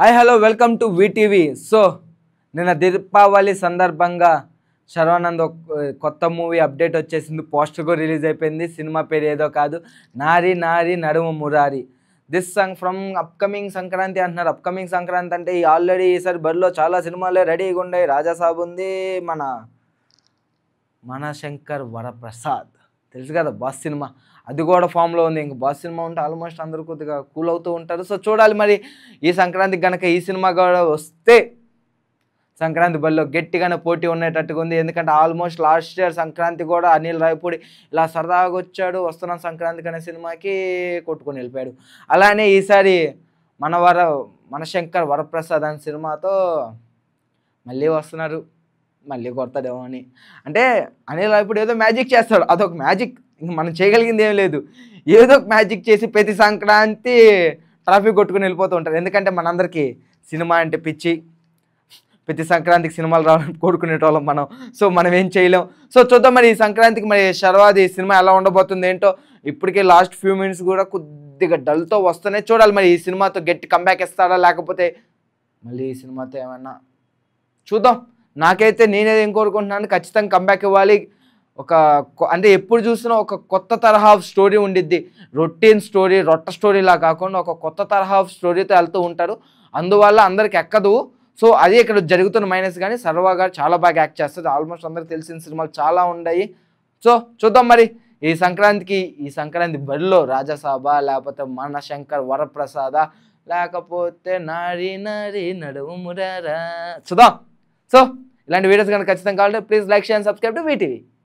Hi hello welcome to VTV. So నిన్న దీపావళి సందర్భంగా శర్వానంద్ కొత్త మూవీ అప్డేట్ వచ్చేసింది. పోస్టర్ కూడా రిలీజ్ అయిపోయింది. సినిమా పేరు ఏదో కాదు, నారి నారి నడుమ Murari. This song from upcoming Sankranti అంటున్నారు. అప్కమింగ్ సంక్రాంతి అంటే ఆల్రెడీ ఈసారి బరిలో చాలా సినిమాలే రెడీగా ఉన్నాయి. రాజాసాబ్ ఉంది, మన శంకర్ వరప్రసాద్ తెలుసు కదా, బాస్ సినిమా అది కూడా ఫామ్లో ఉంది. ఇంక బాస్ సినిమా ఉంటే ఆల్మోస్ట్ అందరూ కొద్దిగా కూల్ అవుతూ ఉంటారు. సో చూడాలి మరి ఈ సంక్రాంతికి కనుక ఈ సినిమా కూడా వస్తే సంక్రాంతి బరిలో గట్టిగానే పోటీ ఉండేటట్టుగా ఉంది. ఎందుకంటే ఆల్మోస్ట్ లాస్ట్ ఇయర్ సంక్రాంతి కూడా అనిల్ రావిపూడి ఇలా సరదాగా వచ్చాడు, వస్తున్నాం సంక్రాంతికి అనే సినిమాకి కొట్టుకొని వెళ్ళిపోయాడు. అలానే ఈసారి మన శంకర్ వరప్రసాద్ అనే సినిమాతో మళ్ళీ వస్తున్నారు. మళ్ళీ కొడతాడేమో అని. అంటే అనిల్ రావిపూడి ఏదో మ్యాజిక్ చేస్తాడు, అదొక మ్యాజిక్. ఇంక మనం చేయగలిగింది ఏం లేదు. ఏదో ఒక మ్యాజిక్ చేసి ప్రతి సంక్రాంతి ట్రాఫిక్ కొట్టుకుని వెళ్ళిపోతూ ఉంటారు. ఎందుకంటే మనందరికీ సినిమా అంటే పిచ్చి. ప్రతి సంక్రాంతికి సినిమాలు రావాలని కోరుకునేటోళ్ళం మనం. సో మనం ఏం చేయలేం. సో చూద్దాం మరి ఈ సంక్రాంతికి మరి శర్వాది సినిమా ఎలా ఉండబోతుంది ఏంటో. ఇప్పటికే లాస్ట్ ఫ్యూ మినిట్స్ కూడా కొద్దిగా డల్తో వస్తూనే చూడాలి మరి ఈ సినిమాతో గట్టి కంబ్యాక్ ఇస్తాడా, లేకపోతే మళ్ళీ ఈ సినిమాతో ఏమన్నా చూద్దాం. నాకైతే నేనేది ఏం కోరుకుంటున్నాను, ఖచ్చితంగా కంబ్యాక్ ఇవ్వాలి. అంటే ఎప్పుడు చూసినా ఒక కొత్త తరహా స్టోరీ ఉండిద్ది. రొటీన్ స్టోరీ, రొట్ట స్టోరీలా కాకుండా ఒక కొత్త తరహా స్టోరీతో వెళ్తూ ఉంటారు. అందువల్ల అందరికి ఎక్కదు. సో అది ఇక్కడ జరుగుతున్న మైనస్. కానీ సర్వా గారు చాలా బాగా యాక్ట్ చేస్తుంది. ఆల్మోస్ట్ అందరికి తెలిసిన సినిమాలు చాలా ఉన్నాయి. సో చూద్దాం మరి ఈ సంక్రాంతి బరిలో రాజాసాబా, లేకపోతే మన శంకర్ వరప్రసాద, లేకపోతే నారి నారి నడుము మురారా చూద్దాం. సో ఇలాంటి వీడియోస్ కనుక ఖచ్చితంగా కావాలంటే please like, share and subscribe to VTV.